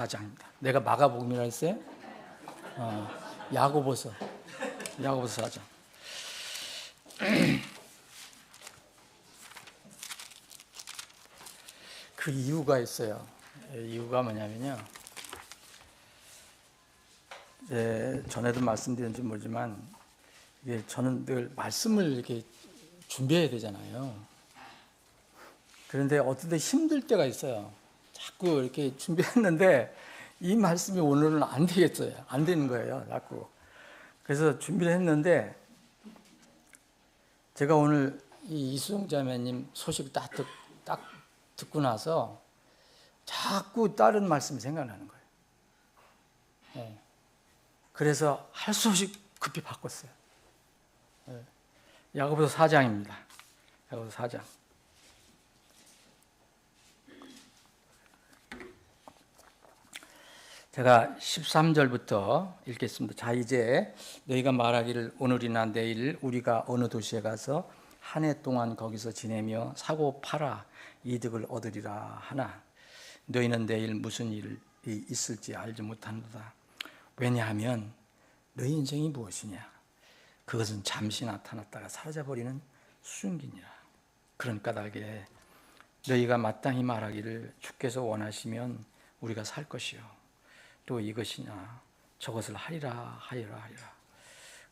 4장입니다. 내가 마가복음이라 했어요? 야고보서 4장. 그 이유가 있어요. 이유가 뭐냐면요. 전에도 말씀드렸는지 모르지만 이게 저는 늘 말씀을 이렇게 준비해야 되잖아요. 그런데 어떤 때 힘들 때가 있어요. 자꾸 이렇게 준비했는데 이 말씀이 오늘은 안 되겠어요. 안 되는 거예요. 자꾸. 그래서 준비를 했는데 제가 오늘 이 이수영 자매님 소식 딱 듣고 나서 자꾸 다른 말씀이 생각나는 거예요. 네. 그래서 할 수 없이 급히 바꿨어요. 네. 야고보서 4장입니다. 야고보서 4장. 제가 13절부터 읽겠습니다. 자, 이제 너희가 말하기를 오늘이나 내일 우리가 어느 도시에 가서 한 해 동안 거기서 지내며 사고 팔아 이득을 얻으리라 하나 너희는 내일 무슨 일이 있을지 알지 못한다. 왜냐하면 너희 인생이 무엇이냐? 그것은 잠시 나타났다가 사라져버리는 수증기니라. 그런 까닭에 너희가 마땅히 말하기를 주께서 원하시면 우리가 살 것이요 또 이것이나 저것을 하리라.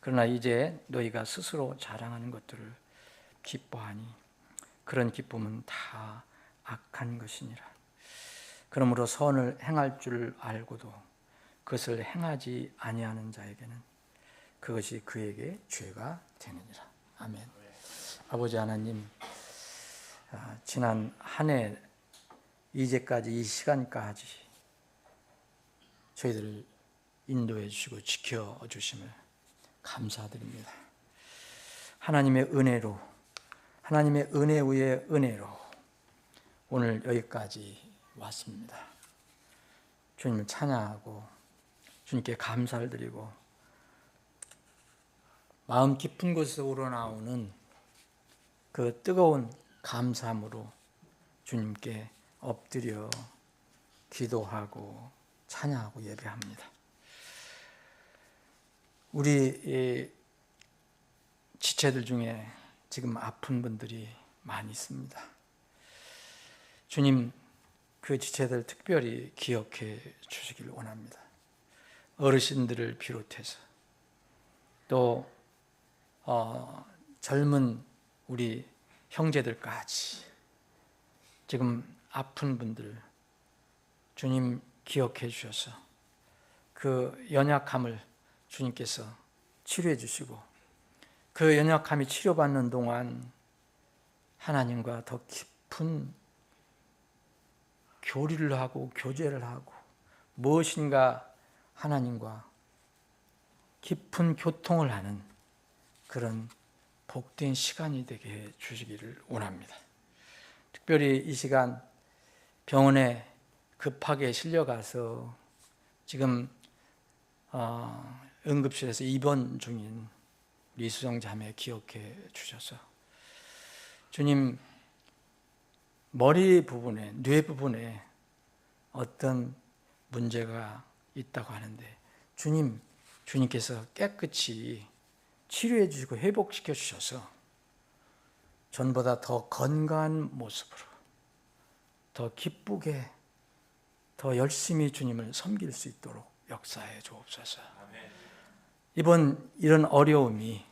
그러나 이제 너희가 스스로 자랑하는 것들을 기뻐하니 그런 기쁨은 다 악한 것이니라. 그러므로 선을 행할 줄 알고도 그것을 행하지 아니하는 자에게는 그것이 그에게 죄가 되느니라. 아멘. 아버지 하나님, 지난 한 해 이제까지 이 시간까지 저희들을 인도해 주시고 지켜 주심을 감사드립니다. 하나님의 은혜로, 하나님의 은혜 위에 은혜로 오늘 여기까지 왔습니다. 주님을 찬양하고 주님께 감사를 드리고 마음 깊은 곳에서 우러나오는 그 뜨거운 감사함으로 주님께 엎드려 기도하고 찬양하고 예배합니다. 우리 지체들 중에 지금 아픈 분들이 많이 있습니다. 주님, 그 지체들 특별히 기억해 주시기를 원합니다. 어르신들을 비롯해서 또 젊은 우리 형제들까지 지금 아픈 분들 주님 기억해 주셔서 그 연약함을 주님께서 치료해 주시고 그 연약함이 치료받는 동안 하나님과 더 깊은 교리를 하고 교제를 하고 무엇인가 하나님과 깊은 교통을 하는 그런 복된 시간이 되게 해 주시기를 원합니다. 특별히 이 시간 병원에 급하게 실려가서 지금 응급실에서 입원 중인 우리 이수정 자매 기억해 주셔서 주님 머리 부분에 뇌 부분에 어떤 문제가 있다고 하는데 주님께서 깨끗이 치료해 주시고 회복시켜 주셔서 전보다 더 건강한 모습으로 더 기쁘게 더 열심히 주님을 섬길 수 있도록 역사해 주옵소서. 이번 이런 어려움이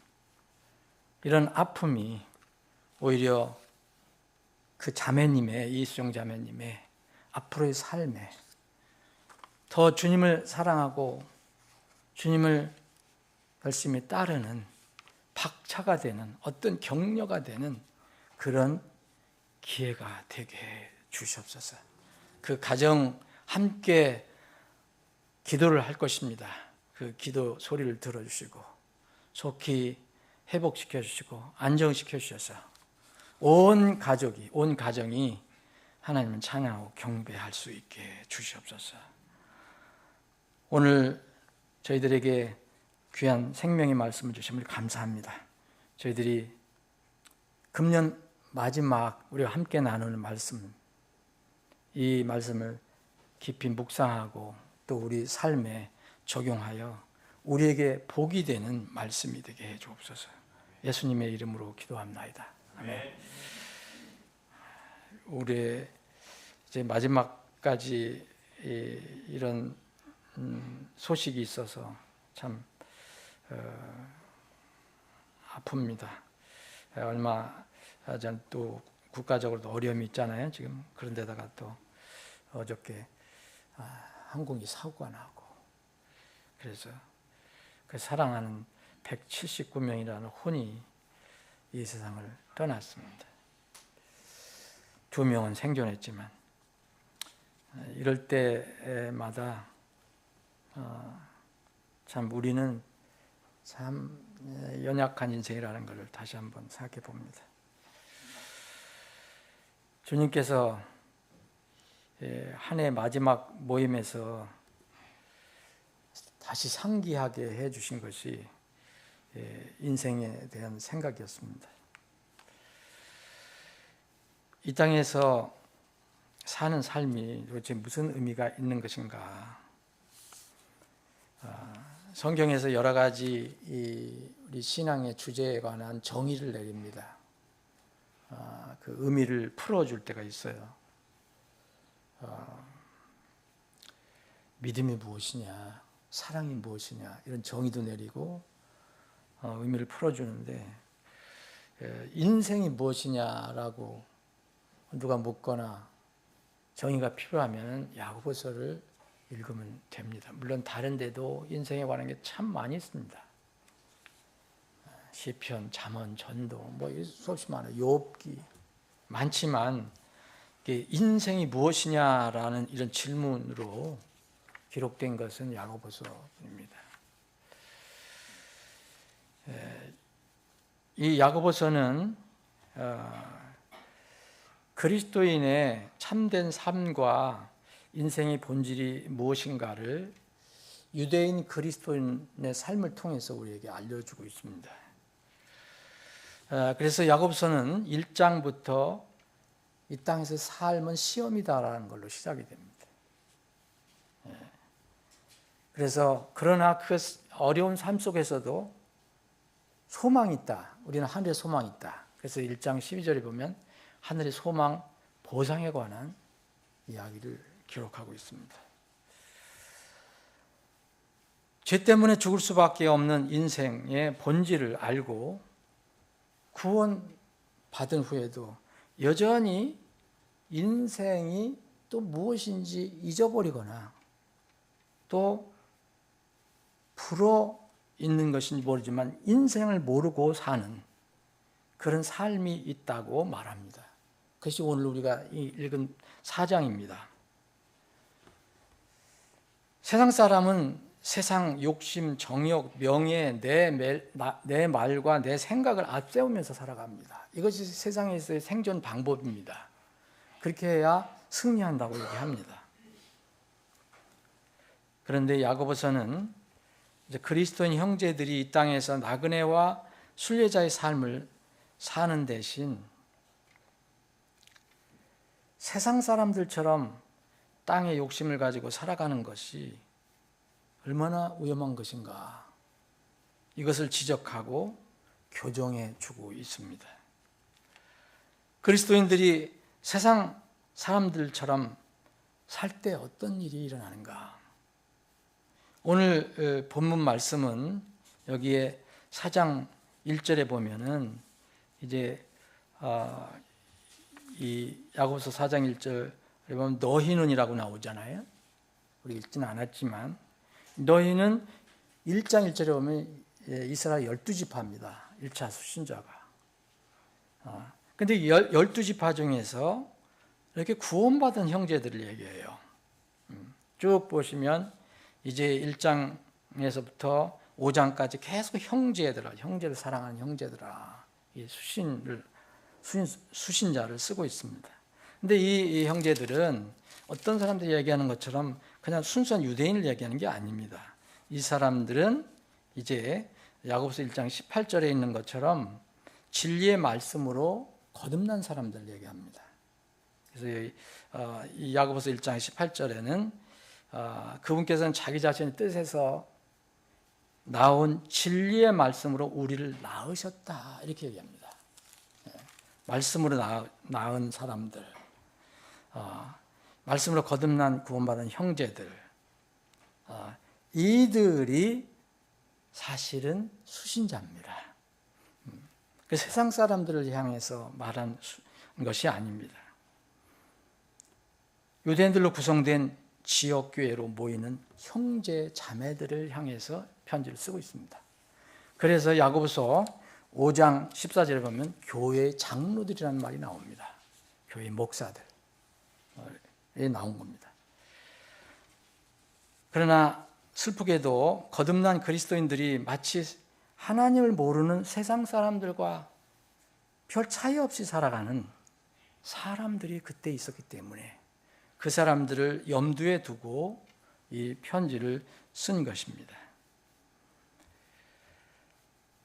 이런 아픔이 오히려 그 자매님의 이수정 자매님의 앞으로의 삶에 더 주님을 사랑하고 주님을 열심히 따르는 박차가 되는 어떤 격려가 되는 그런 기회가 되게 해 주시옵소서. 그 가정 함께 기도를 할 것입니다. 그 기도 소리를 들어주시고 속히 회복시켜 주시고 안정시켜 주셔서 온 가정이 하나님을 찬양하고 경배할 수 있게 주시옵소서. 오늘 저희들에게 귀한 생명의 말씀을 주심을 감사합니다. 저희들이 금년 마지막 우리가 함께 나누는 말씀, 이 말씀을 깊이 묵상하고 또 우리 삶에 적용하여 우리에게 복이 되는 말씀이 되게 해 주옵소서. 예수님의 이름으로 기도합나이다. 아멘. 우리 이제 마지막까지 이런 소식이 있어서 참 아픕니다. 얼마 전 또 국가적으로도 어려움이 있잖아요. 지금 그런 데다가 또 어저께 항공기 사고가 나고, 그래서 그 사랑하는 179명이라는 혼이 이 세상을 떠났습니다. 2명은 생존했지만 이럴 때마다 참 우리는 참 연약한 인생이라는 것을 다시 한번 생각해 봅니다. 주님께서 한 해 마지막 모임에서 다시 상기하게 해 주신 것이 인생에 대한 생각이었습니다. 이 땅에서 사는 삶이 도대체 무슨 의미가 있는 것인가? 성경에서 여러 가지 우리 신앙의 주제에 관한 정의를 내립니다. 그 의미를 풀어줄 때가 있어요. 믿음이 무엇이냐, 사랑이 무엇이냐, 이런 정의도 내리고 의미를 풀어주는데, 인생이 무엇이냐라고 누가 묻거나 정의가 필요하면 야고보서를 읽으면 됩니다. 물론 다른 데도 인생에 관한 게 참 많이 있습니다. 시편, 잠언, 전도, 뭐 수없이 많아요. 욥기 많지만 인생이 무엇이냐라는 이런 질문으로 기록된 것은 야고보서입니다. 이 야고보서는 그리스도인의 참된 삶과 인생의 본질이 무엇인가를 유대인 그리스도인의 삶을 통해서 우리에게 알려주고 있습니다. 그래서 야고보서는 1장부터 이 땅에서 삶은 시험이다라는 걸로 시작이 됩니다. 그래서 그러나 그 어려운 삶 속에서도 소망이 있다. 우리는 하늘에 소망이 있다. 그래서 1장 12절에 보면 하늘의 소망, 보상에 관한 이야기를 기록하고 있습니다. 죄 때문에 죽을 수밖에 없는 인생의 본질을 알고 구원 받은 후에도 여전히 인생이 또 무엇인지 잊어버리거나 또 불어 있는 것인지 모르지만 인생을 모르고 사는 그런 삶이 있다고 말합니다. 그것이 오늘 우리가 읽은 4장입니다. 세상 사람은 세상 욕심, 정욕, 명예, 내 말과 내 생각을 앞세우면서 살아갑니다. 이것이 세상에서의 생존 방법입니다. 그렇게 해야 승리한다고 얘기합니다. 그런데 야고보서는 이제 그리스도인 형제들이 이 땅에서 나그네와 순례자의 삶을 사는 대신 세상 사람들처럼 땅의 욕심을 가지고 살아가는 것이 얼마나 위험한 것인가, 이것을 지적하고 교정해 주고 있습니다. 그리스도인들이 세상 사람들처럼 살 때 어떤 일이 일어나는가? 오늘 본문 말씀은 여기에 4장 1절에 보면은 이제 이 야고보서 4장 1절에 보면 너희는이라고 나오잖아요. 우리 읽지는 않았지만 너희는 1장 1절에 보면 이스라엘 12지파입니다. 1차 수신자가. 근데 12지파 중에서 이렇게 구원받은 형제들을 얘기해요. 쭉 보시면 이제 1장에서부터 5장까지 계속 형제를 사랑하는 형제들아, 이 수신자를 쓰고 있습니다. 근데 이 형제들은 어떤 사람들이 얘기하는 것처럼 그냥 순수한 유대인을 얘기하는 게 아닙니다. 이 사람들은 이제 야고보서 1장 18절에 있는 것처럼 진리의 말씀으로 거듭난 사람들을 얘기합니다. 그래서 이 야고보서 1장 18절에는 그분께서는 자기 자신의 뜻에서 나온 진리의 말씀으로 우리를 낳으셨다 이렇게 얘기합니다. 말씀으로 낳은 사람들, 말씀으로 거듭난 구원받은 형제들, 이들이 사실은 수신자입니다. 세상 사람들을 향해서 말한 것이 아닙니다. 유대인들로 구성된 지역교회로 모이는 형제 자매들을 향해서 편지를 쓰고 있습니다. 그래서 야고보서 5장 14절에 보면 교회 장로들이라는 말이 나옵니다. 교회 목사들이 나온 겁니다. 그러나 슬프게도 거듭난 그리스도인들이 마치 하나님을 모르는 세상 사람들과 별 차이 없이 살아가는 사람들이 그때 있었기 때문에 그 사람들을 염두에 두고 이 편지를 쓴 것입니다.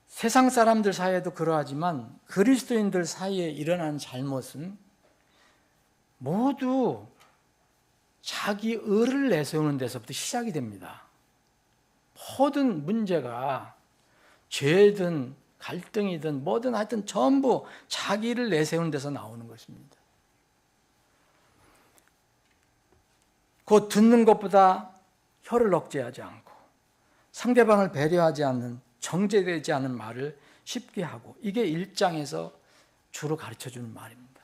세상 사람들 사이에도 그러하지만 그리스도인들 사이에 일어난 잘못은 모두 자기 의를 내세우는 데서부터 시작이 됩니다. 모든 문제가 죄든 갈등이든 뭐든 하여튼 전부 자기를 내세우는 데서 나오는 것입니다. 곧 듣는 것보다 혀를 억제하지 않고 상대방을 배려하지 않는 정제되지 않은 말을 쉽게 하고, 이게 1장에서 주로 가르쳐주는 말입니다.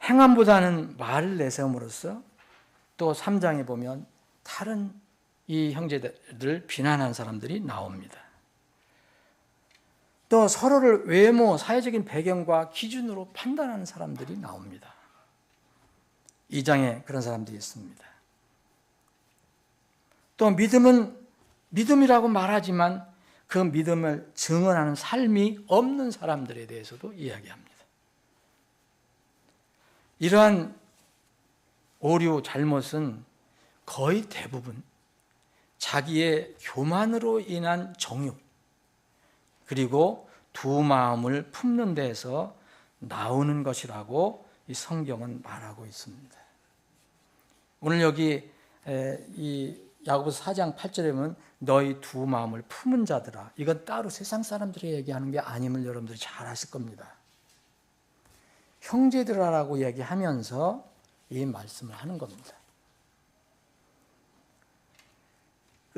행함보다는 말을 내세움으로써 또 3장에 보면 다른 이 형제들을 비난한 사람들이 나옵니다. 또 서로를 외모, 사회적인 배경과 기준으로 판단하는 사람들이 나옵니다. 2장에 그런 사람들이 있습니다. 또 믿음은 믿음이라고 말하지만 그 믿음을 증언하는 삶이 없는 사람들에 대해서도 이야기합니다. 이러한 오류, 잘못은 거의 대부분 자기의 교만으로 인한 정욕, 그리고 두 마음을 품는 데에서 나오는 것이라고 이 성경은 말하고 있습니다. 오늘 여기 이 야고보서 4장 8절에 보면 너희 두 마음을 품은 자들아, 이건 따로 세상 사람들이 얘기하는 게 아님을 여러분들이 잘 아실 겁니다. 형제들아라고 얘기하면서 이 말씀을 하는 겁니다.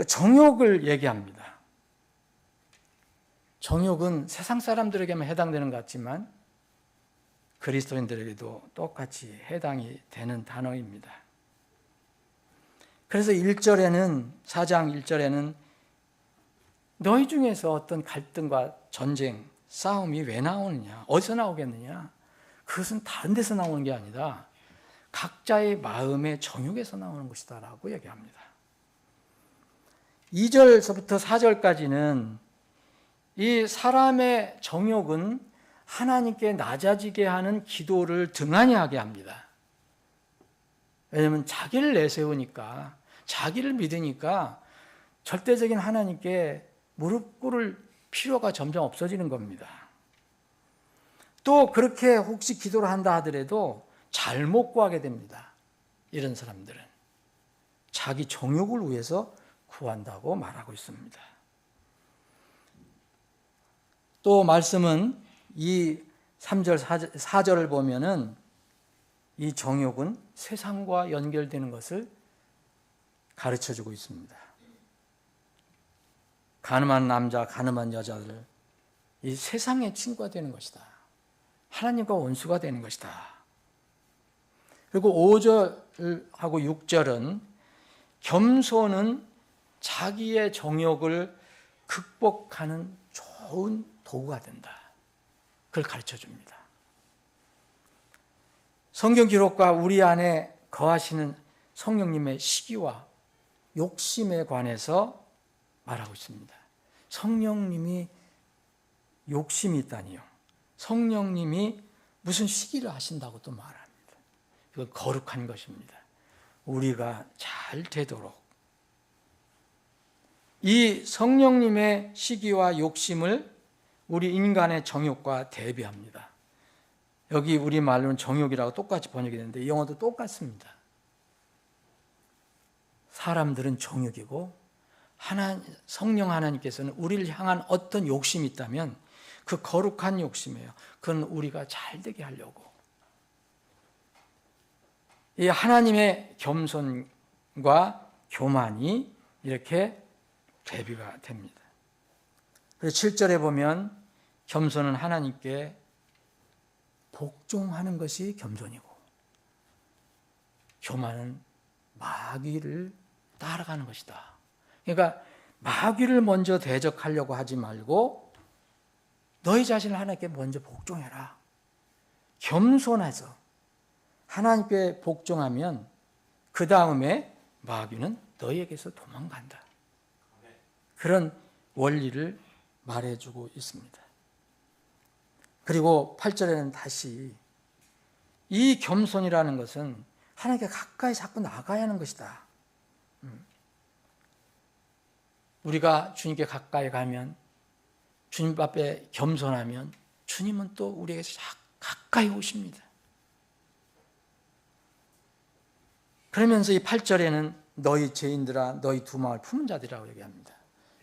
정욕을 얘기합니다. 정욕은 세상 사람들에게만 해당되는 것 같지만 그리스도인들에게도 똑같이 해당이 되는 단어입니다. 그래서 1절에는, 4장 1절에는 너희 중에서 어떤 갈등과 전쟁, 싸움이 왜 나오느냐, 어디서 나오겠느냐, 그것은 다른 데서 나오는 게 아니라 각자의 마음의 정욕에서 나오는 것이다 라고 얘기합니다. 2절서부터 4절까지는 이 사람의 정욕은 하나님께 낮아지게 하는 기도를 등한히 하게 합니다. 왜냐하면 자기를 내세우니까, 자기를 믿으니까 절대적인 하나님께 무릎 꿇을 필요가 점점 없어지는 겁니다. 또 그렇게 혹시 기도를 한다 하더라도 잘못 구하게 됩니다. 이런 사람들은 자기 정욕을 위해서 구한다고 말하고 있습니다. 또 말씀은 이 3절, 4절을 보면은 이 정욕은 세상과 연결되는 것을 가르쳐주고 있습니다. 가늠한 남자, 가늠한 여자들, 이 세상의 친구가 되는 것이다. 하나님과 원수가 되는 것이다. 그리고 5절하고 6절은 겸손은 자기의 정욕을 극복하는 좋은 도구가 된다. 그걸 가르쳐 줍니다. 성경 기록과 우리 안에 거하시는 성령님의 시기와 욕심에 관해서 말하고 있습니다. 성령님이 욕심이 있다니요. 성령님이 무슨 시기를 하신다고 또 말합니다. 이거 거룩한 것입니다. 우리가 잘 되도록 이 성령님의 시기와 욕심을 우리 인간의 정욕과 대비합니다. 여기 우리말로는 정욕이라고 똑같이 번역이 되는데 영어도 똑같습니다. 사람들은 정욕이고 성령 하나님께서는 우리를 향한 어떤 욕심이 있다면 그 거룩한 욕심이에요. 그건 우리가 잘 되게 하려고. 이 하나님의 겸손과 교만이 이렇게 대비가 됩니다. 그래서 7절에 보면 겸손은 하나님께 복종하는 것이 겸손이고 교만은 마귀를 따라가는 것이다. 그러니까 마귀를 먼저 대적하려고 하지 말고 너희 자신을 하나님께 먼저 복종해라. 겸손해서 하나님께 복종하면 그 다음에 마귀는 너희에게서 도망간다. 그런 원리를 말해주고 있습니다. 그리고 8절에는 다시 이 겸손이라는 것은 하나님께 가까이 자꾸 나가야 하는 것이다. 우리가 주님께 가까이 가면 주님 앞에 겸손하면 주님은 또 우리에게서 가까이 오십니다. 그러면서 이 8절에는 너희 죄인들아 너희 두 마음을 품은 자들이라고 얘기합니다.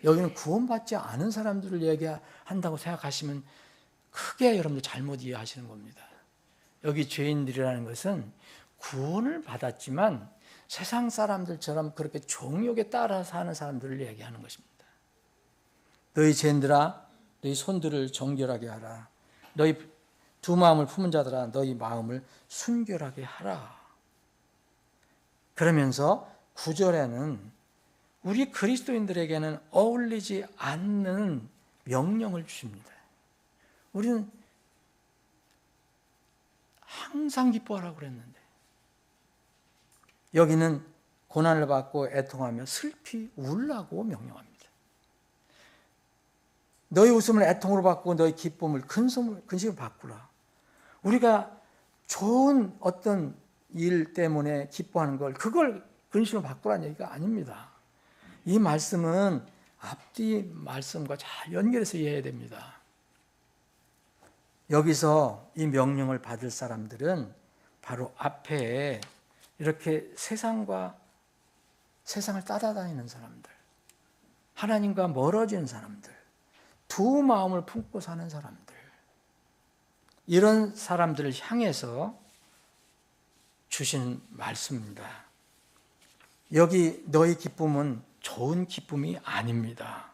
여기는 구원받지 않은 사람들을 얘기한다고 생각하시면 크게 여러분들 잘못 이해하시는 겁니다. 여기 죄인들이라는 것은 구원을 받았지만 세상 사람들처럼 그렇게 정욕에 따라 사는 사람들을 얘기하는 것입니다. 너희 죄인들아 너희 손들을 정결하게 하라. 너희 두 마음을 품은 자들아 너희 마음을 순결하게 하라. 그러면서 9절에는 우리 그리스도인들에게는 어울리지 않는 명령을 주십니다. 우리는 항상 기뻐하라고 그랬는데 여기는 고난을 받고 애통하며 슬피 울라고 명령합니다. 너희 웃음을 애통으로 바꾸고 너희 기쁨을 근심으로 바꾸라. 우리가 좋은 어떤 일 때문에 기뻐하는 그걸 근심으로 바꾸라는 얘기가 아닙니다. 이 말씀은 앞뒤 말씀과 잘 연결해서 이해해야 됩니다. 여기서 이 명령을 받을 사람들은 바로 앞에 이렇게 세상을 따라다니는 사람들, 하나님과 멀어지는 사람들, 두 마음을 품고 사는 사람들, 이런 사람들을 향해서 주시는 말씀입니다. 여기 너희 기쁨은 좋은 기쁨이 아닙니다.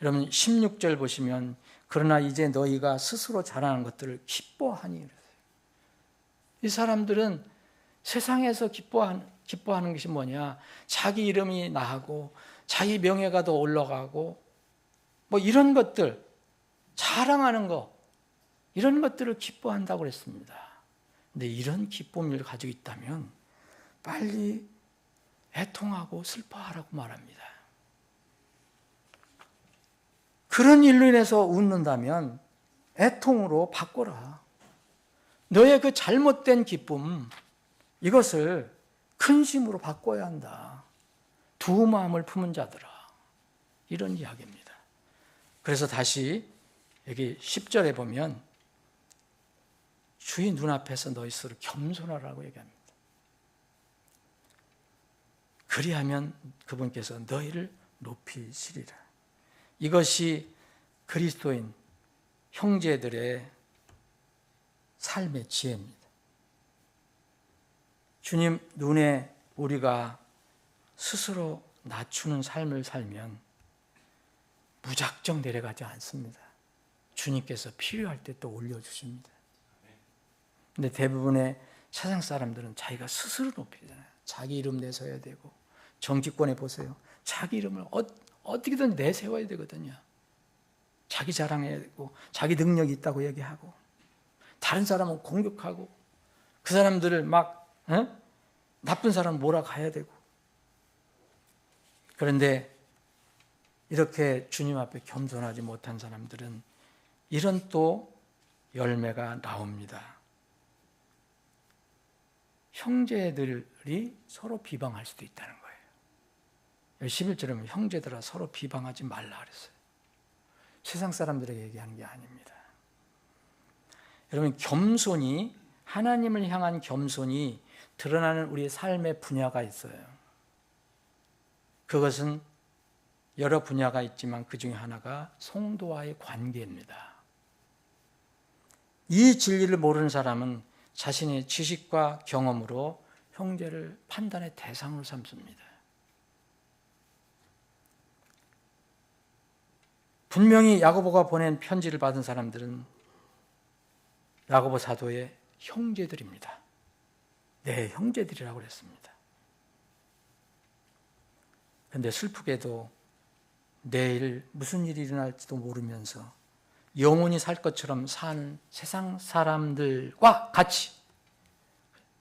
여러분 16절 보시면 그러나 이제 너희가 스스로 자랑하는 것들을 기뻐하니. 이 사람들은 세상에서 기뻐하는 것이 뭐냐? 자기 이름이 나고 자기 명예가 더 올라가고 뭐 이런 것들, 자랑하는 거, 이런 것들을 기뻐한다고 그랬습니다. 근데 이런 기쁨을 가지고 있다면 빨리 애통하고 슬퍼하라고 말합니다. 그런 일로 인해서 웃는다면 애통으로 바꿔라. 너의 그 잘못된 기쁨, 이것을 근심으로 바꿔야 한다. 두 마음을 품은 자들아. 이런 이야기입니다. 그래서 다시 여기 10절에 보면 주의 눈앞에서 너희 스스로 겸손하라고 얘기합니다. 그리하면 그분께서 너희를 높이시리라. 이것이 그리스도인 형제들의 삶의 지혜입니다. 주님 눈에 우리가 스스로 낮추는 삶을 살면 무작정 내려가지 않습니다. 주님께서 필요할 때 또 올려주십니다. 근데 대부분의 세상 사람들은 자기가 스스로 높이잖아요. 자기 이름 내세워야 되고, 정치권에 보세요. 자기 이름을 어떻게든 내세워야 되거든요. 자기 자랑해야 되고, 자기 능력이 있다고 얘기하고, 다른 사람은 공격하고, 그 사람들을 막 나쁜 사람 몰아가야 되고. 그런데 이렇게 주님 앞에 겸손하지 못한 사람들은 이런 또 열매가 나옵니다. 형제들이 서로 비방할 수도 있다는 거예요. 11절에 보면 형제들아 서로 비방하지 말라 그랬어요. 세상 사람들에게 얘기하는 게 아닙니다. 여러분, 겸손이, 하나님을 향한 겸손이 드러나는 우리의 삶의 분야가 있어요. 그것은 여러 분야가 있지만 그 중에 하나가 성도와의 관계입니다. 이 진리를 모르는 사람은 자신의 지식과 경험으로 형제를 판단의 대상으로 삼습니다. 분명히 야고보가 보낸 편지를 받은 사람들은 야고보 사도의 형제들입니다. 네, 형제들이라고 그랬습니다. 그런데 슬프게도 내일 무슨 일이 일어날지도 모르면서 영원히 살 것처럼 사는 세상 사람들과 같이,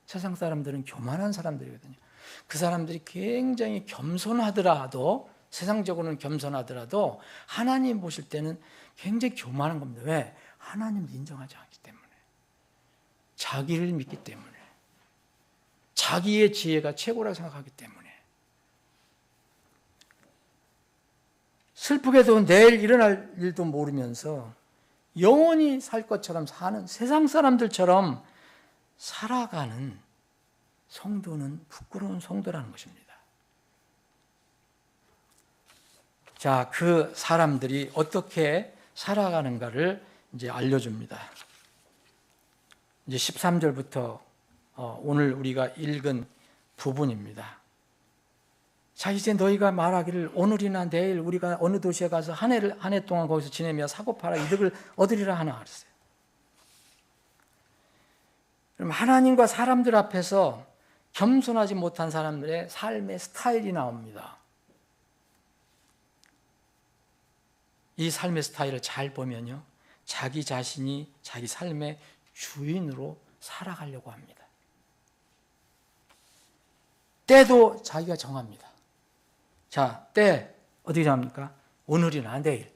세상 사람들은 교만한 사람들이거든요. 그 사람들이 굉장히 겸손하더라도, 세상적으로는 겸손하더라도 하나님 보실 때는 굉장히 교만한 겁니다. 왜? 하나님을 인정하지 않기 때문에, 자기를 믿기 때문에, 자기의 지혜가 최고라고 생각하기 때문에. 슬프게도 내일 일어날 일도 모르면서 영원히 살 것처럼 사는 세상 사람들처럼 살아가는 성도는 부끄러운 성도라는 것입니다. 자, 그 사람들이 어떻게 살아가는가를 이제 알려줍니다. 이제 13절부터 오늘 우리가 읽은 부분입니다. 자, 이제 너희가 말하기를 오늘이나 내일 우리가 어느 도시에 가서 한 해 동안 거기서 지내며 사고 팔아 이득을 얻으리라 하나 그랬어요. 그럼 하나님과 사람들 앞에서 겸손하지 못한 사람들의 삶의 스타일이 나옵니다. 이 삶의 스타일을 잘 보면요, 자기 자신이 자기 삶의 주인으로 살아가려고 합니다. 때도 자기가 정합니다. 자, 때 어떻게 정합니까? 오늘이나 내일,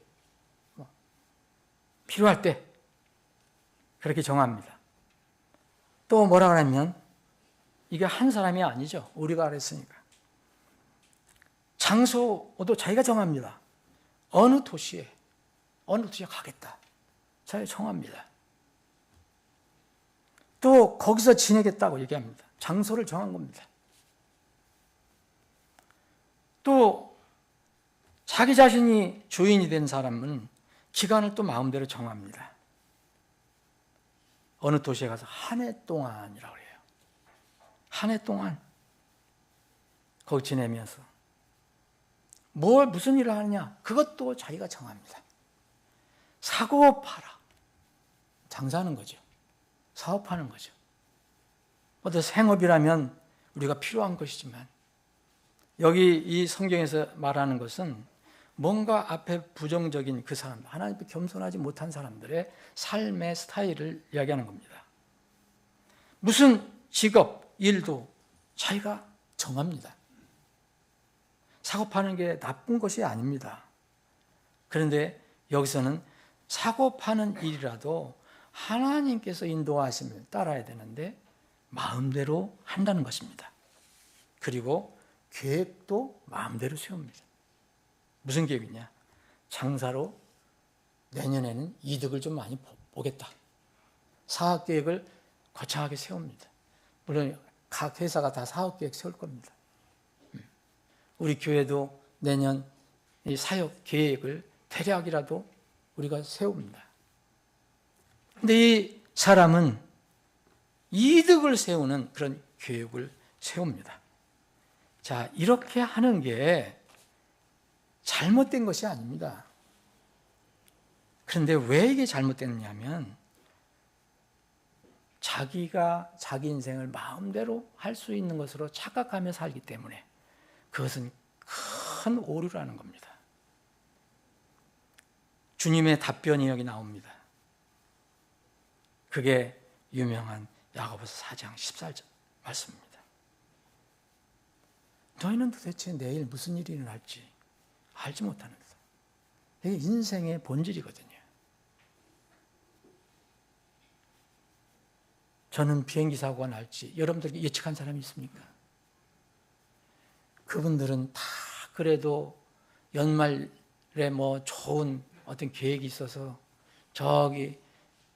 필요할 때 그렇게 정합니다. 또 뭐라 그러면 이게 한 사람이 아니죠. 우리가 그랬으니까. 장소도 자기가 정합니다. 어느 도시에 가겠다. 자기가 정합니다. 또 거기서 지내겠다고 얘기합니다. 장소를 정한 겁니다. 또 자기 자신이 주인이 된 사람은 기간을 또 마음대로 정합니다. 어느 도시에 가서 한 해 동안이라고 해요. 한 해 동안 거기 지내면서 무슨 일을 하느냐, 그것도 자기가 정합니다. 사고 팔아, 장사하는 거죠. 사업하는 거죠. 어떤 생업이라면 우리가 필요한 것이지만, 여기 이 성경에서 말하는 것은 뭔가 앞에 부정적인 그 사람, 하나님 앞에 겸손하지 못한 사람들의 삶의 스타일을 이야기하는 겁니다. 무슨 직업, 일도 자기가 정합니다. 사고 파는 게 나쁜 것이 아닙니다. 그런데 여기서는 사고 파는 일이라도 하나님께서 인도하심을 따라야 되는데 마음대로 한다는 것입니다. 그리고 계획도 마음대로 세웁니다. 무슨 계획이냐? 장사로 내년에는 이득을 좀 많이 보겠다. 사업 계획을 거창하게 세웁니다. 물론 각 회사가 다 사업 계획 세울 겁니다. 우리 교회도 내년 이 사역 계획을 대략이라도 우리가 세웁니다. 근데 이 사람은 이득을 세우는 그런 계획을 세웁니다. 자, 이렇게 하는 게 잘못된 것이 아닙니다. 그런데 왜 이게 잘못됐냐면, 자기가 자기 인생을 마음대로 할 수 있는 것으로 착각하며 살기 때문에 그것은 큰 오류라는 겁니다. 주님의 답변이 여기 나옵니다. 그게 유명한 야고보서 4장 14절 말씀입니다. 너희는 도대체 내일 무슨 일이 일어날지 알지 못하는 거다. 이게 인생의 본질이거든요. 저는 비행기 사고가 날지 여러분들이 예측한 사람이 있습니까? 그분들은 다 그래도 연말에 좋은 어떤 계획이 있어서 저기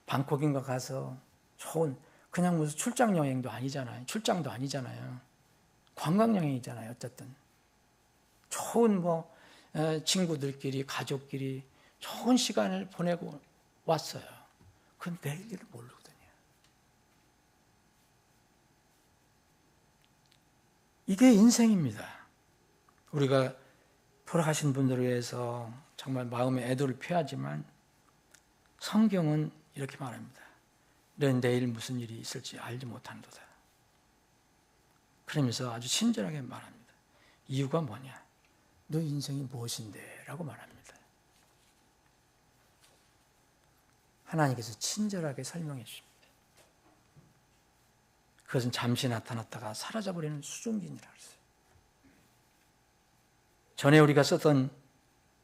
방콕인가 가서 좋은, 그냥 무슨 출장 여행도 아니잖아요. 출장도 아니잖아요. 관광 여행이잖아요. 어쨌든 좋은 친구들끼리 가족끼리 좋은 시간을 보내고 왔어요. 그건 내일 일을 모르거든요. 이게 인생입니다. 우리가 돌아가신 분들을 위해서 정말 마음의 애도를 표하지만 성경은 이렇게 말합니다. 너는 내일 무슨 일이 있을지 알지 못한도다. 그러면서 아주 친절하게 말합니다. 이유가 뭐냐? 너 인생이 무엇인데? 라고 말합니다. 하나님께서 친절하게 설명해 주십니다. 그것은 잠시 나타났다가 사라져버리는 수증기니라 그랬어요. 전에 우리가 썼던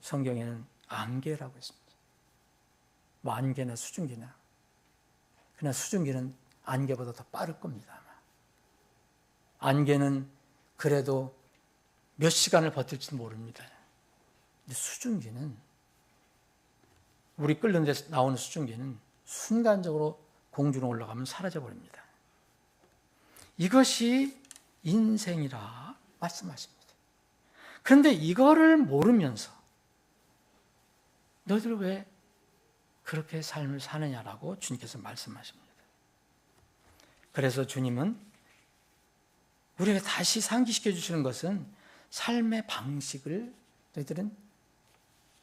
성경에는 안개라고 했습니다. 안개나 수증기나. 그러나 수증기는 안개보다 더 빠를 겁니다. 아마. 안개는 그래도 몇 시간을 버틸지 모릅니다. 근데 수증기는, 우리 끓는 데서 나오는 수증기는 순간적으로 공중으로 올라가면 사라져버립니다. 이것이 인생이라 말씀하십니다. 그런데 이거를 모르면서 너희들 왜 그렇게 삶을 사느냐라고 주님께서 말씀하십니다. 그래서 주님은 우리에게 다시 상기시켜 주시는 것은 삶의 방식을 너희들은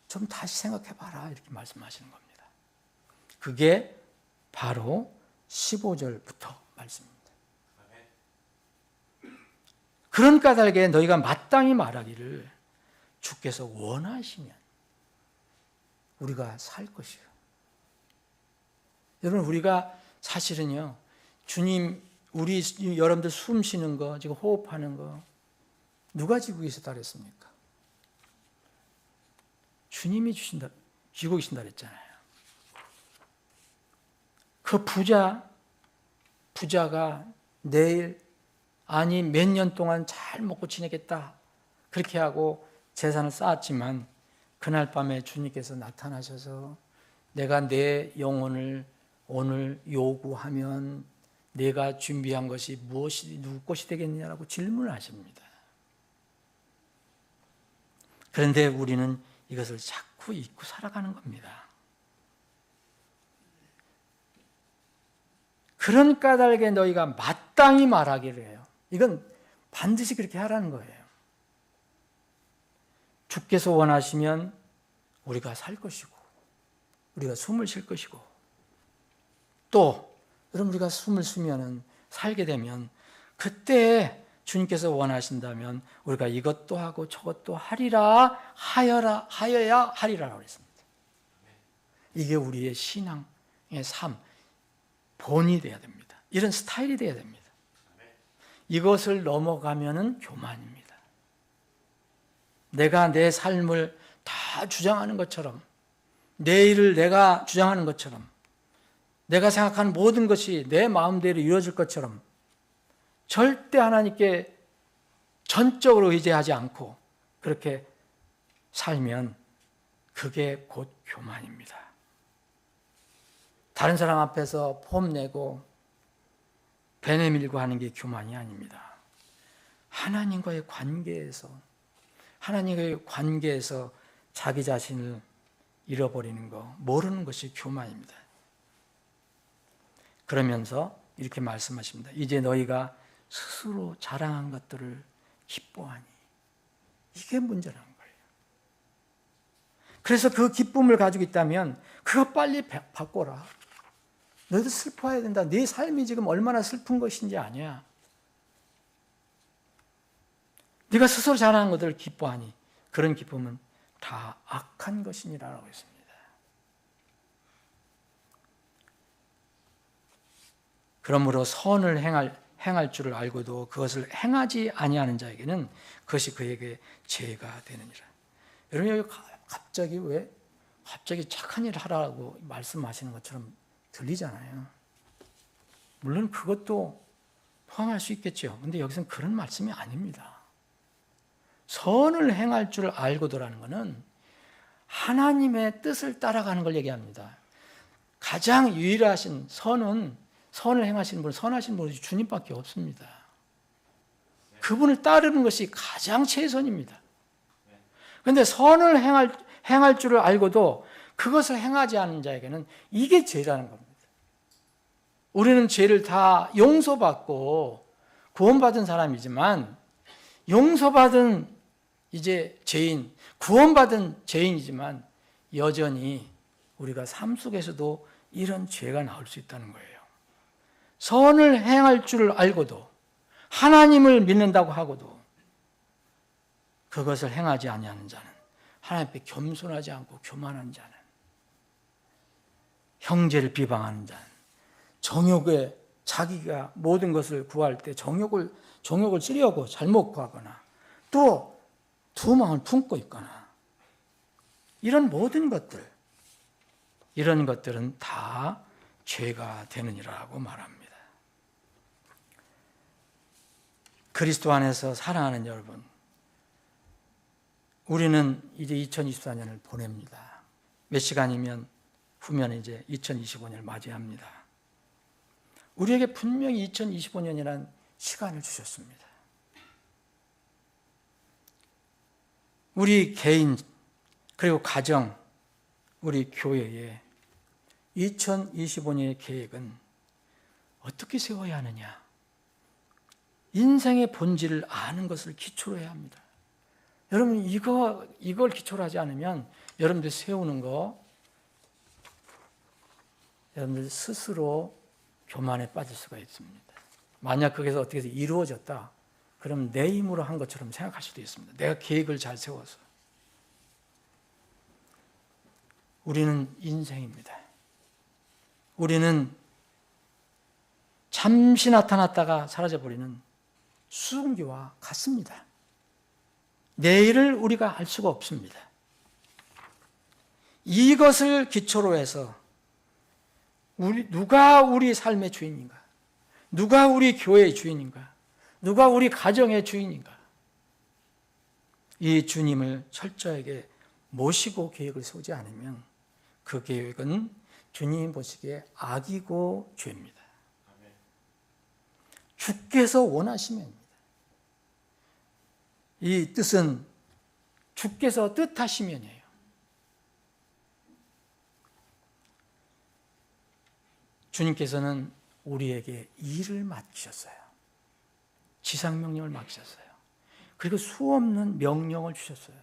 좀 다시 생각해봐라 이렇게 말씀하시는 겁니다. 그게 바로 15절부터 말씀입니다. 그런 까닭에 너희가 마땅히 말하기를 주께서 원하시면 우리가 살 것이요. 여러분, 우리가 사실은요, 주님, 우리 여러분들 숨 쉬는 거, 지금 호흡하는 거 누가 지고 계시다 그랬습니까? 주님이 쥐고 계신다 그랬잖아요. 그 부자가 내일, 아니 몇 년 동안 잘 먹고 지내겠다 그렇게 하고 재산을 쌓았지만 그날 밤에 주님께서 나타나셔서 내가 내 영혼을 오늘 요구하면 내가 준비한 것이 무엇이 누구 것이 되겠느냐라고 질문을 하십니다. 그런데 우리는 이것을 자꾸 잊고 살아가는 겁니다. 그런 까닭에 너희가 마땅히 말하기를 해요. 이건 반드시 그렇게 하라는 거예요. 주께서 원하시면 우리가 살 것이고 우리가 숨을 쉴 것이고 또 여러분 우리가 숨을 쉬면은 살게 되면 그때 주님께서 원하신다면 우리가 이것도 하고 저것도 하여야 하리라라고 했습니다. 이게 우리의 신앙의 삶 본이 돼야 됩니다. 이런 스타일이 돼야 됩니다. 이것을 넘어가면은 교만입니다. 내가 내 삶을 다 주장하는 것처럼, 내 일을 내가 주장하는 것처럼, 내가 생각하는 모든 것이 내 마음대로 이루어질 것처럼 절대 하나님께 전적으로 의지하지 않고 그렇게 살면 그게 곧 교만입니다. 다른 사람 앞에서 폼내고 배내밀고 하는 게 교만이 아닙니다. 하나님과의 관계에서 자기 자신을 잃어버리는 거, 모르는 것이 교만입니다. 그러면서 이렇게 말씀하십니다. 이제 너희가 스스로 자랑한 것들을 기뻐하니. 이게 문제라는 거예요. 그래서 그 기쁨을 가지고 있다면 그거 빨리 바꿔라. 너희도 슬퍼해야 된다. 네 삶이 지금 얼마나 슬픈 것인지 아냐. 네가 스스로 자랑한 것들을 기뻐하니 그런 기쁨은 다 악한 것이니라고 했습니다. 그러므로 선을 행할 줄을 알고도 그것을 행하지 아니하는 자에게는 그것이 그에게 죄가 되느니라. 여러분 여기 갑자기 착한 일을 하라고 말씀하시는 것처럼 들리잖아요. 물론 그것도 포함할 수 있겠죠. 근데 여기서는 그런 말씀이 아닙니다. 선을 행할 줄 알고도라는 것은 하나님의 뜻을 따라가는 걸 얘기합니다. 가장 유일하신 선을 행하시는 분, 선하신 분이 주님밖에 없습니다. 그분을 따르는 것이 가장 최선입니다. 그런데 선을 행할 줄을 알고도 그것을 행하지 않은 자에게는 이게 죄라는 겁니다. 우리는 죄를 다 용서받고 구원받은 사람이지만, 용서받은 이제 죄인, 구원받은 죄인이지만 여전히 우리가 삶 속에서도 이런 죄가 나올 수 있다는 거예요. 선을 행할 줄 알고도, 하나님을 믿는다고 하고도 그것을 행하지 아니하는 자는, 하나님 앞에 겸손하지 않고 교만한 자는, 형제를 비방하는 자는, 정욕에 자기가 모든 것을 구할 때 정욕을 쓰려고 잘못 구하거나 또 두망을 품고 있거나, 이런 모든 것들, 이런 것들은 다 죄가 되느니라고 말합니다. 그리스도 안에서 사랑하는 여러분, 우리는 이제 2024년을 보냅니다. 몇 시간이면 후면 이제 2025년을 맞이합니다. 우리에게 분명히 2025년이라는 시간을 주셨습니다. 우리 개인, 그리고 가정, 우리 교회에 2025년의 계획은 어떻게 세워야 하느냐? 인생의 본질을 아는 것을 기초로 해야 합니다. 여러분, 이걸 기초로 하지 않으면 여러분들 세우는 거, 여러분들 스스로 교만에 빠질 수가 있습니다. 만약 거기서 어떻게 해서 이루어졌다, 그럼 내 힘으로 한 것처럼 생각할 수도 있습니다. 내가 계획을 잘 세워서. 우리는 인생입니다. 우리는 잠시 나타났다가 사라져버리는 수증기와 같습니다. 내일을 우리가 알 수가 없습니다. 이것을 기초로 해서 누가 우리 삶의 주인인가? 누가 우리 교회의 주인인가? 누가 우리 가정의 주인인가? 이 주님을 철저하게 모시고 계획을 세우지 않으면 그 계획은 주님 보시기에 악이고 죄입니다. 주께서 원하시면입니다. 이 뜻은 주께서 뜻하시면이에요. 주님께서는 우리에게 일을 맡기셨어요. 지상명령을 맡기셨어요. 그리고 수없는 명령을 주셨어요.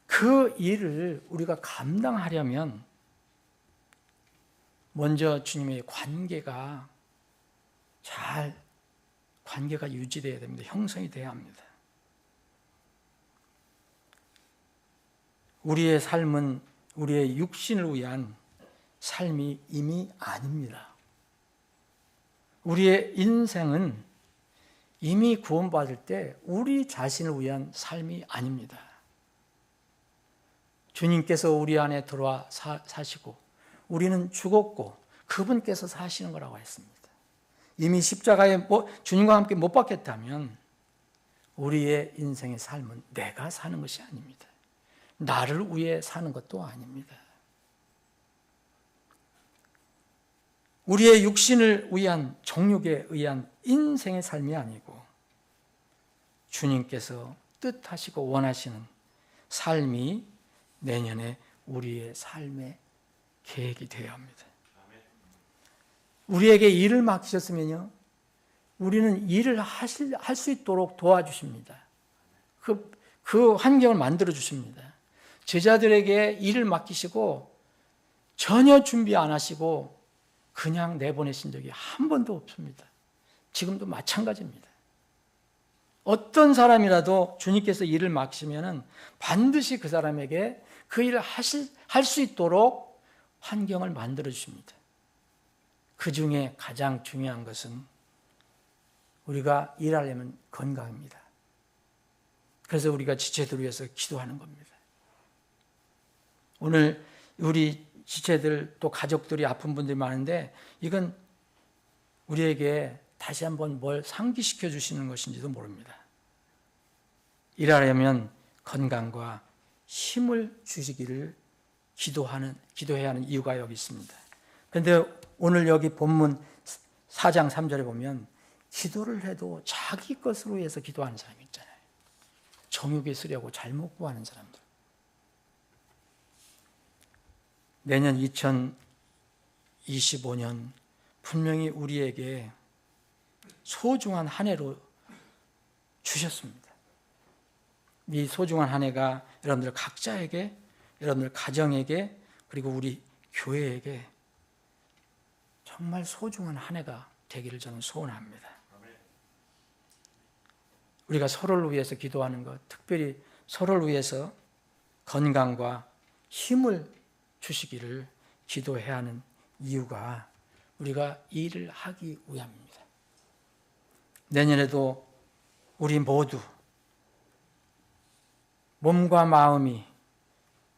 그 일을 우리가 감당하려면 먼저 주님의 관계가 유지되어야 됩니다. 형성이 돼야 합니다. 우리의 삶은 우리의 육신을 위한 삶이 이미 아닙니다. 우리의 인생은 이미 구원받을 때 우리 자신을 위한 삶이 아닙니다. 주님께서 우리 안에 들어와 사시고 우리는 죽었고 그분께서 사시는 거라고 했습니다. 이미 십자가에 주님과 함께 못 박혔다면 우리의 인생의 삶은 내가 사는 것이 아닙니다. 나를 위해 사는 것도 아닙니다. 우리의 육신을 위한 정욕에 의한 인생의 삶이 아니고 주님께서 뜻하시고 원하시는 삶이 내년에 우리의 삶의 계획이 되어야 합니다. 우리에게 일을 맡기셨으면요, 우리는 일을 할 수 있도록 도와주십니다. 그 환경을 만들어 주십니다. 제자들에게 일을 맡기시고 전혀 준비 안 하시고 그냥 내보내신 적이 한 번도 없습니다. 지금도 마찬가지입니다. 어떤 사람이라도 주님께서 일을 맡기시면 반드시 그 사람에게 그 일을 할 수 있도록 환경을 만들어 주십니다. 그 중에 가장 중요한 것은 우리가 일하려면 건강입니다. 그래서 우리가 지체들을 위해서 기도하는 겁니다. 오늘 우리 지체들 또 가족들이 아픈 분들이 많은데 이건 우리에게 다시 한번 뭘 상기시켜 주시는 것인지도 모릅니다. 일하려면 건강과 힘을 주시기를 기도해야 하는 이유가 여기 있습니다. 그런데 오늘 여기 본문 4장 3절에 보면 기도를 해도 자기 것으로 해서 기도하는 사람이 있잖아요. 정욕에 쓰려고 잘못 구하는 사람들. 내년 2025년 분명히 우리에게 소중한 한 해로 주셨습니다. 이 소중한 한 해가 여러분들 각자에게, 여러분들 가정에게, 그리고 우리 교회에게 정말 소중한 한 해가 되기를 저는 소원합니다. 우리가 서로를 위해서 기도하는 것, 특별히 서로를 위해서 건강과 힘을 주시기를 기도해야 하는 이유가 우리가 이 일을 하기 위함입니다. 내년에도 우리 모두 몸과 마음이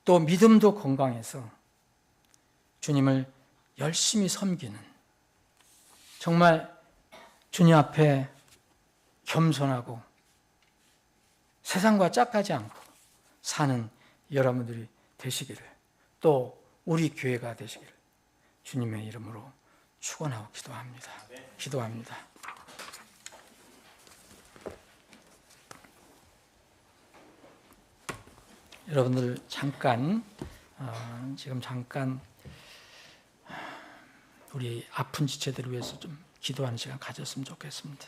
또 믿음도 건강해서 주님을 열심히 섬기는, 정말 주님 앞에 겸손하고 세상과 짝하지 않고 사는 여러분들이 되시기를, 또 우리 교회가 되시기를 주님의 이름으로 축원하고 기도합니다. 여러분들 잠깐 우리 아픈 지체들을 위해서 좀 기도하는 시간 가졌으면 좋겠습니다.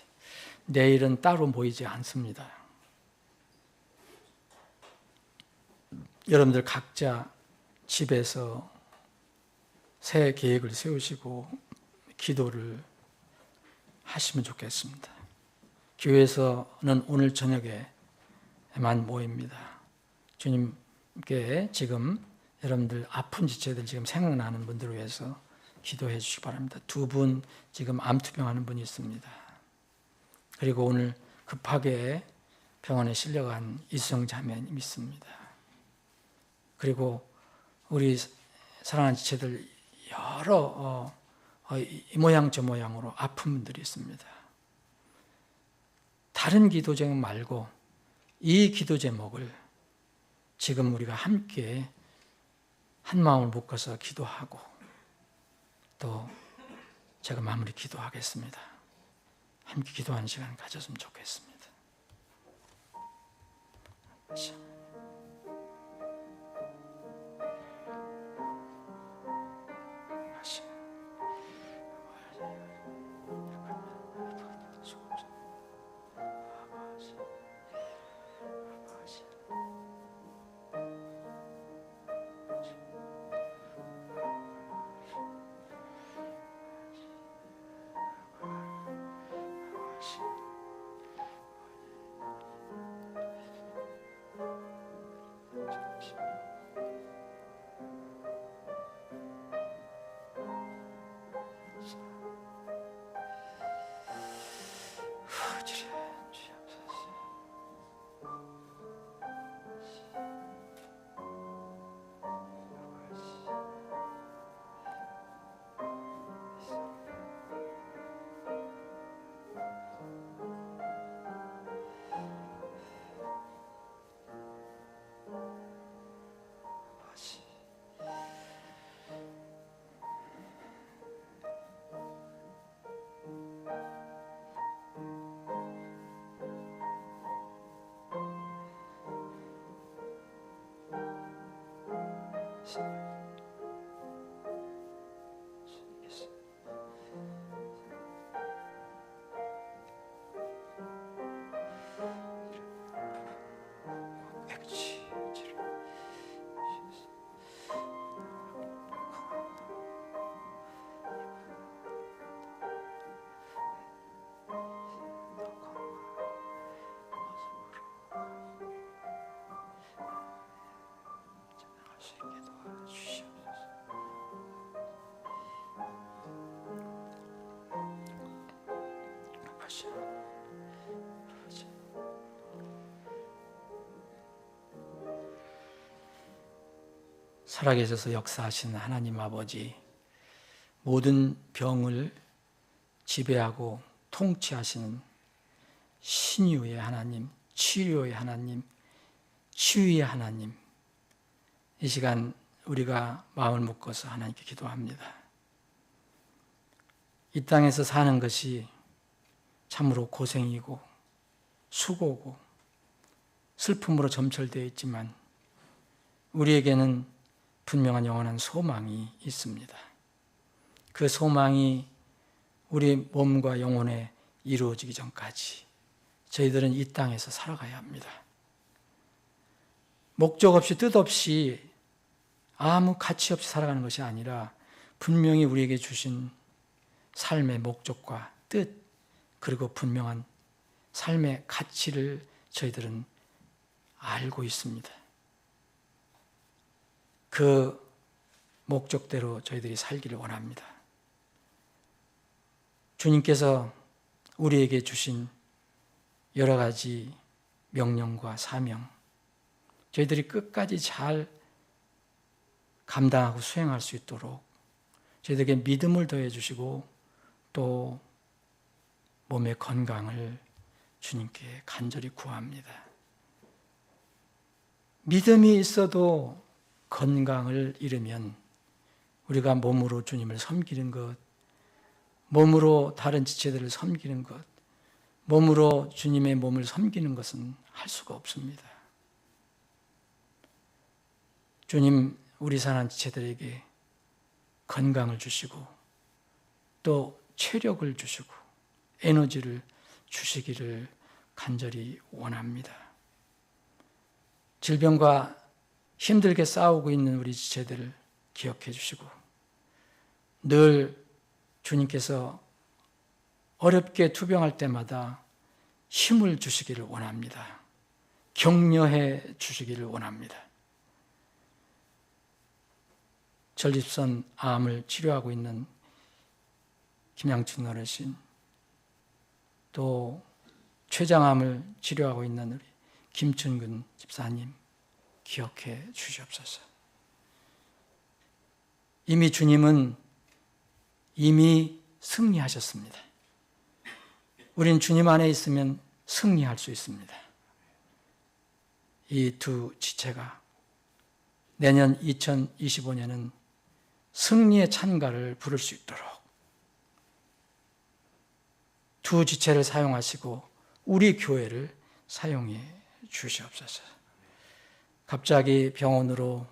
내일은 따로 모이지 않습니다. 여러분들 각자 집에서 새 계획을 세우시고 기도를 하시면 좋겠습니다. 교회에서는 오늘 저녁에만 모입니다. 주님께 지금 여러분들 아픈 지체들 지금 생각나는 분들을 위해서 기도해 주시기 바랍니다. 2분 지금 암투병하는 분이 있습니다. 그리고 오늘 급하게 병원에 실려간 이수정 자매님 있습니다. 그리고 우리 사랑하는 지체들 여러 이 모양 저 모양으로 아픈 분들이 있습니다. 다른 기도 제목 말고 이 기도 제목을 지금 우리가 함께 한 마음을 묶어서 기도하고 또 제가 마무리 기도하겠습니다. 함께 기도하는 시간 가졌으면 좋겠습니다. 살아계셔서 역사하시는 하나님 아버지, 모든 병을 지배하고 통치하시는 신유의 하나님, 치료의 하나님, 치유의 하나님, 이 시간 우리가 마음을 묶어서 하나님께 기도합니다. 이 땅에서 사는 것이 참으로 고생이고 수고고 슬픔으로 점철되어 있지만 우리에게는 분명한 영원한 소망이 있습니다. 그 소망이 우리 몸과 영혼에 이루어지기 전까지 저희들은 이 땅에서 살아가야 합니다. 목적 없이 뜻 없이 아무 가치 없이 살아가는 것이 아니라 분명히 우리에게 주신 삶의 목적과 뜻 그리고 분명한 삶의 가치를 저희들은 알고 있습니다. 그 목적대로 저희들이 살기를 원합니다. 주님께서 우리에게 주신 여러 가지 명령과 사명, 저희들이 끝까지 잘 감당하고 수행할 수 있도록 저희들에게 믿음을 더해 주시고 또 몸의 건강을 주님께 간절히 구합니다. 믿음이 있어도 건강을 잃으면 우리가 몸으로 주님을 섬기는 것, 몸으로 다른 지체들을 섬기는 것, 몸으로 주님의 몸을 섬기는 것은 할 수가 없습니다. 주님, 우리 사는 지체들에게 건강을 주시고 또 체력을 주시고 에너지를 주시기를 간절히 원합니다. 질병과 힘들게 싸우고 있는 우리 지체들을 기억해 주시고 늘 주님께서 어렵게 투병할 때마다 힘을 주시기를 원합니다. 격려해 주시기를 원합니다. 전립선 암을 치료하고 있는 김양춘 어르신, 또 췌장암을 치료하고 있는 우리 김춘근 집사님 기억해 주시옵소서. 이미 주님은 이미 승리하셨습니다. 우린 주님 안에 있으면 승리할 수 있습니다. 이 두 지체가 내년 2025년은 승리의 찬가를 부를 수 있도록 두 지체를 사용하시고 우리 교회를 사용해 주시옵소서. 갑자기 병원으로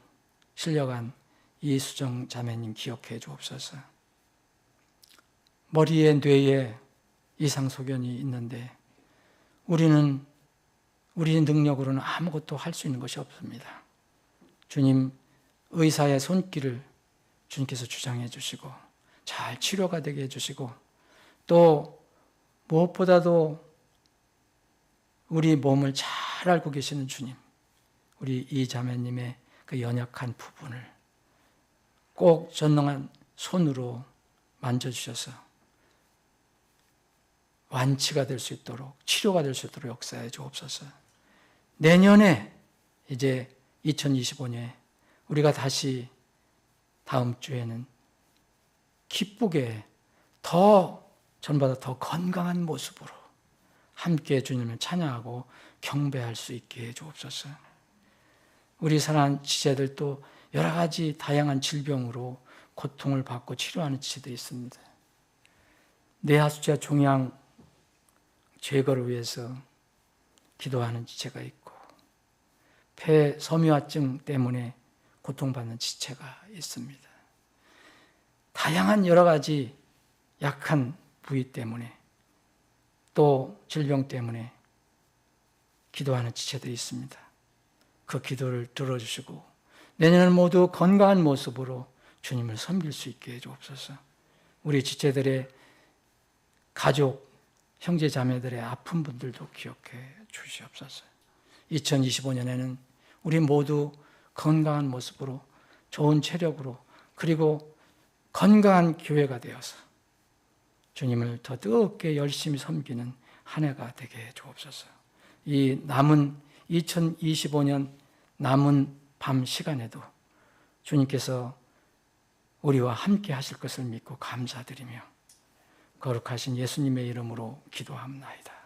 실려간 이수정 자매님 기억해 주옵소서. 머리에 뇌에 이상소견이 있는데 우리 능력으로는 아무것도 할 수 있는 것이 없습니다. 주님, 의사의 손길을 주님께서 주장해 주시고 잘 치료가 되게 해주시고 또 무엇보다도 우리 몸을 잘 알고 계시는 주님, 우리 이 자매님의 그 연약한 부분을 꼭 전능한 손으로 만져주셔서 완치가 될 수 있도록, 치료가 될 수 있도록 역사해 주옵소서. 내년에 이제 2025년에 우리가 다시 다음 주에는 기쁘게 더 전보다 더 건강한 모습으로 함께 주님을 찬양하고 경배할 수 있게 해 주옵소서. 우리 사랑하는 지체들도 여러 가지 다양한 질병으로 고통을 받고 치료하는 지체들이 있습니다. 뇌하수체 종양 제거를 위해서 기도하는 지체가 있고 폐 섬유화증 때문에 고통받는 지체가 있습니다. 다양한 여러 가지 약한 부위 때문에 또 질병 때문에 기도하는 지체들이 있습니다. 그 기도를 들어주시고 내년은 모두 건강한 모습으로 주님을 섬길 수 있게 해주옵소서. 우리 지체들의 가족, 형제 자매들의 아픈 분들도 기억해 주시옵소서. 2025년에는 우리 모두 건강한 모습으로 좋은 체력으로 그리고 건강한 교회가 되어서 주님을 더 뜨겁게 열심히 섬기는 한 해가 되게 해 주옵소서. 이 남은 2025년 남은 밤 시간에도 주님께서 우리와 함께 하실 것을 믿고 감사드리며 거룩하신 예수님의 이름으로 기도합나이다.